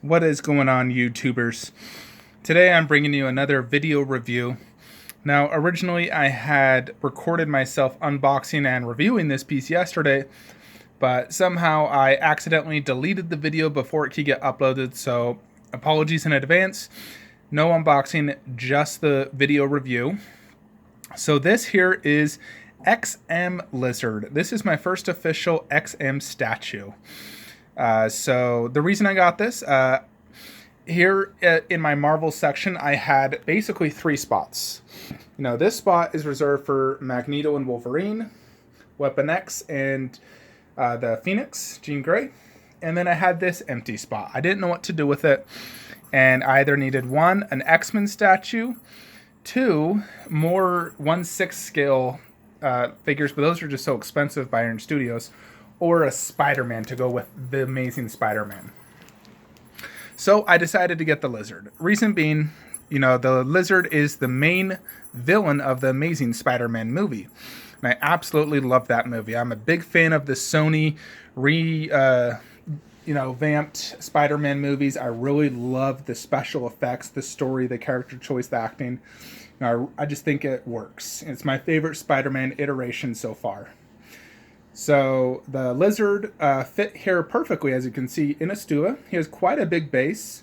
What is going on, YouTubers? Today I'm bringing you another video review. Now, originally I had recorded myself unboxing and reviewing this piece yesterday, but somehow I accidentally deleted the video before it could get uploaded, so apologies in advance. No unboxing, just the video review. So this here is XM Lizard. This is my first official XM statue. So the reason I got this, here in my Marvel section, I had basically three spots. This spot is reserved for Magneto and Wolverine, Weapon X, and the Phoenix, Jean Grey. And then I had this empty spot. I didn't know what to do with it. And I either needed one, an X-Men statue, two, more 1/6 scale figures, but those are just so expensive by Iron Studios, or a Spider-Man to go with the Amazing Spider-Man. So I decided to get the Lizard. Reason being, the Lizard is the main villain of the Amazing Spider-Man movie. And I absolutely love that movie. I'm a big fan of the Sony vamped Spider-Man movies. I really love the special effects, the story, the character choice, the acting. I just think it works. It's my favorite Spider-Man iteration so far. So the Lizard fit here perfectly, as you can see, in a Stua. He has quite a big base.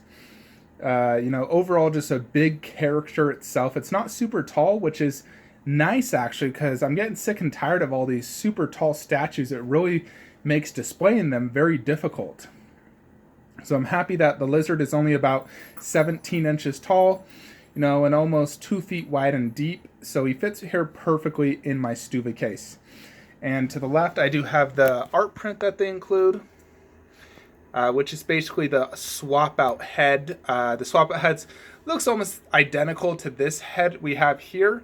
Overall just a big character itself. It's not super tall, which is nice actually, because I'm getting sick and tired of all these super tall statues. It really makes displaying them very difficult. So I'm happy that the Lizard is only about 17 inches tall, and almost 2 feet wide and deep. So he fits here perfectly in my Stuva case. And to the left, I do have the art print that they include, which is basically the swap-out head. The swap-out head looks almost identical to this head we have here.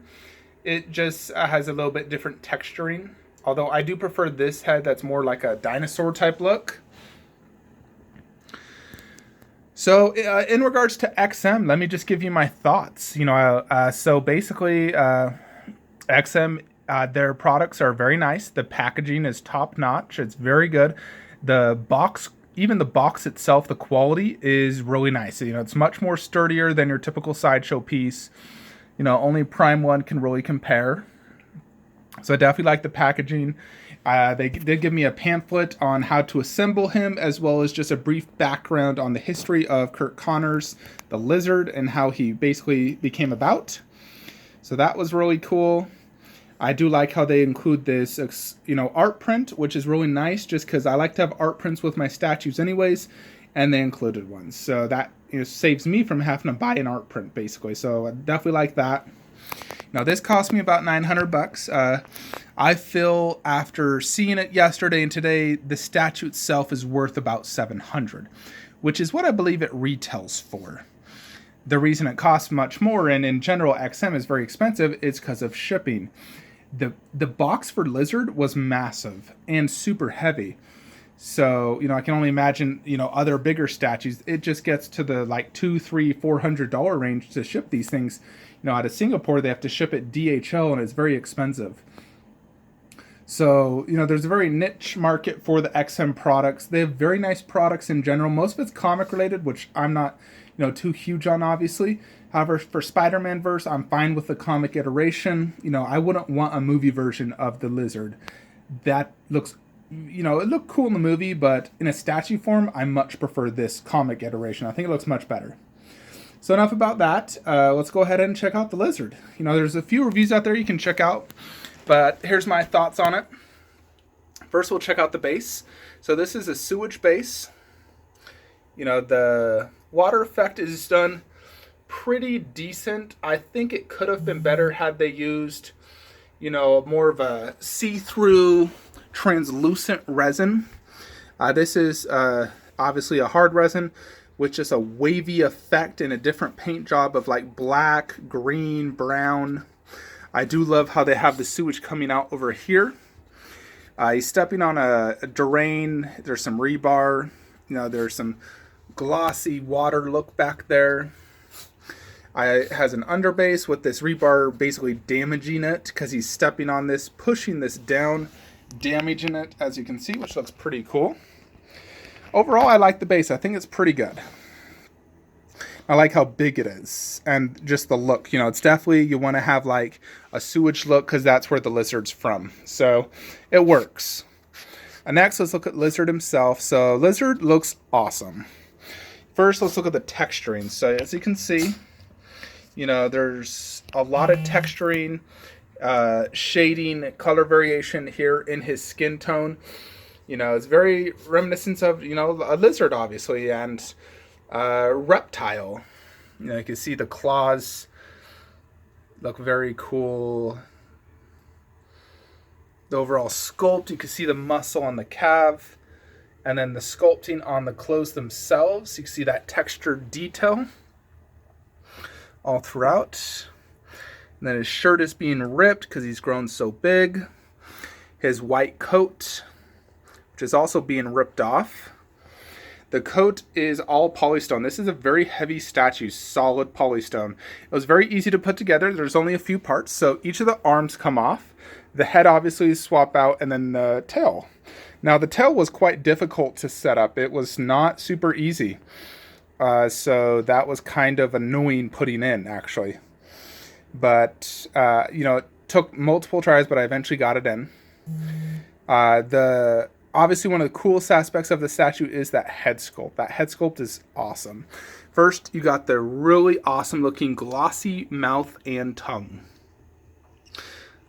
It just has a little bit different texturing, although I do prefer this head that's more like a dinosaur-type look. So in regards to XM, let me just give you my thoughts. So basically, XM, their products are very nice. The packaging is top notch. It's very good. The box, even the box itself, the quality is really nice. It's much more sturdier than your typical Sideshow piece. Only Prime One can really compare. So I definitely like the packaging. They did give me a pamphlet on how to assemble him, as well as just a brief background on the history of Curt Connors, the Lizard, and how he basically became about. So that was really cool. I do like how they include this, art print, which is really nice, just because I like to have art prints with my statues anyways, and they included one. So that saves me from having to buy an art print, basically. So I definitely like that. Now, this cost me about $900. I feel after seeing it yesterday and today, the statue itself is worth about $700, which is what I believe it retails for. The reason it costs much more, and in general XM is very expensive, is because of shipping. The box for Lizard was massive and super heavy. So, I can only imagine, other bigger statues. It just gets to the like $200, $300, $400 range to ship these things. Out of Singapore, they have to ship it DHL, and it's very expensive. So, there's a very niche market for the XM products. They have very nice products in general. Most of it's comic related, which I'm not, too huge on, obviously. However, for Spider-Man verse, I'm fine with the comic iteration. I wouldn't want a movie version of the Lizard. That looks, it looked cool in the movie, but in a statue form, I much prefer this comic iteration. I think it looks much better. So enough about that. Let's go ahead and check out the Lizard. There's a few reviews out there you can check out, but here's my thoughts on it. First, we'll check out the base. So this is a sewage base. The water effect is done pretty decent. I think it could have been better had they used, more of a see-through translucent resin. This is obviously a hard resin with just a wavy effect and a different paint job of like black, green, brown. I do love how they have the sewage coming out over here. He's stepping on a drain. There's some rebar. There's some glossy water look back there. It has an underbase with this rebar basically damaging it because he's stepping on this, pushing this down, damaging it, as you can see, which looks pretty cool. Overall, I like the base. I think it's pretty good. I like how big it is and just the look. You know, it's definitely, you want to have like a sewage look because that's where the lizard's from. So it works. And next, let's look at Lizard himself. So Lizard looks awesome. First, let's look at the texturing. So as you can see, you know, there's a lot of texturing, shading, color variation here in his skin tone. You know, it's very reminiscent of, you know, a lizard, obviously, and reptile. You know, you can see the claws look very cool. The overall sculpt, you can see the muscle on the calf, and then the sculpting on the clothes themselves. You can see that textured detail all throughout. And then his shirt is being ripped because he's grown so big. His white coat, which is also being ripped off. The coat is all polystone. This is a very heavy statue, solid polystone. It was very easy to put together. There's only a few parts, so each of the arms come off. The head obviously swap out, and then the tail. Now the tail was quite difficult to set up. It was not super easy. So that was kind of annoying putting in, actually. But, you know, it took multiple tries, but I eventually got it in. Obviously, one of the coolest aspects of the statue is that head sculpt. That head sculpt is awesome. First, you got the really awesome looking glossy mouth and tongue.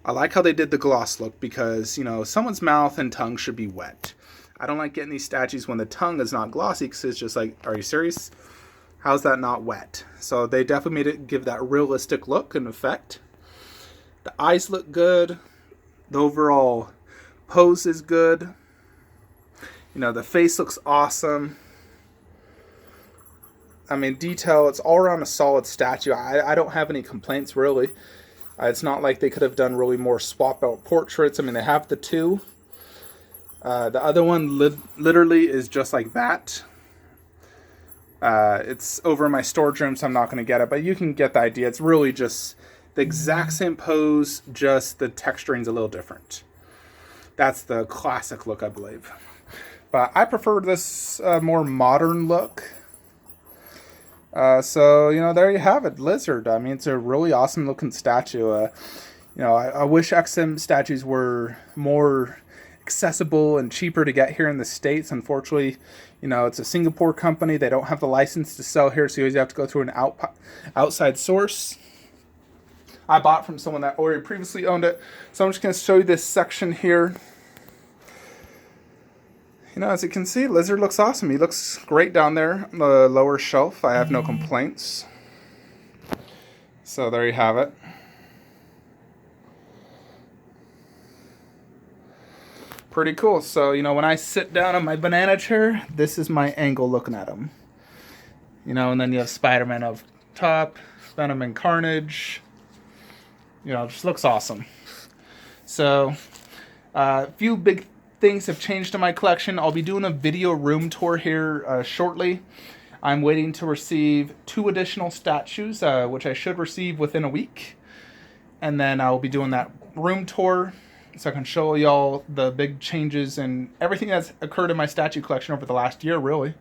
I like how they did the gloss look because, you know, someone's mouth and tongue should be wet. I don't like getting these statues when the tongue is not glossy because it's just like, are you serious? How's that not wet? So they definitely made it give that realistic look and effect. The eyes look good. The overall pose is good. You know, the face looks awesome. I mean, detail, it's all around a solid statue. I don't have any complaints, really. It's not like they could have done really more swap out portraits. I mean, they have the two. The other one literally is just like that. It's over in my storage room, so I'm not going to get it. But you can get the idea. It's really just the exact same pose, just the texturing's a little different. That's the classic look, I believe. But I prefer this more modern look. So, you know, there you have it, Lizard. I mean, it's a really awesome looking statue. You know, I wish XM statues were more accessible and cheaper to get here in the States. Unfortunately, you know, it's a Singapore company. They don't have the license to sell here, so you always have to go through an outside source. I bought from someone that already previously owned it. So I'm just going to show you this section here. You know, as you can see, Lizard looks awesome. He looks great down there on the lower shelf. I have no complaints. So there you have it. Pretty cool. So, you know, when I sit down on my banana chair, this is my angle looking at him. You know, and then you have Spider-Man up top, Venom and Carnage. You know, it just looks awesome. So, a few big things have changed in my collection. I'll be doing a video room tour here shortly. I'm waiting to receive 2 additional statues, which I should receive within a week. And then I'll be doing that room tour so I can show y'all the big changes and everything that's occurred in my statue collection over the last year, really.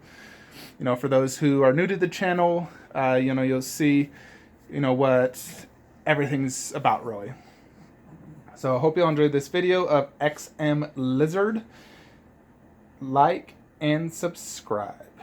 You know, for those who are new to the channel, you know, you'll see, you know, what everything's about, really. So I hope you all enjoyed this video of XM Lizard. Like and subscribe.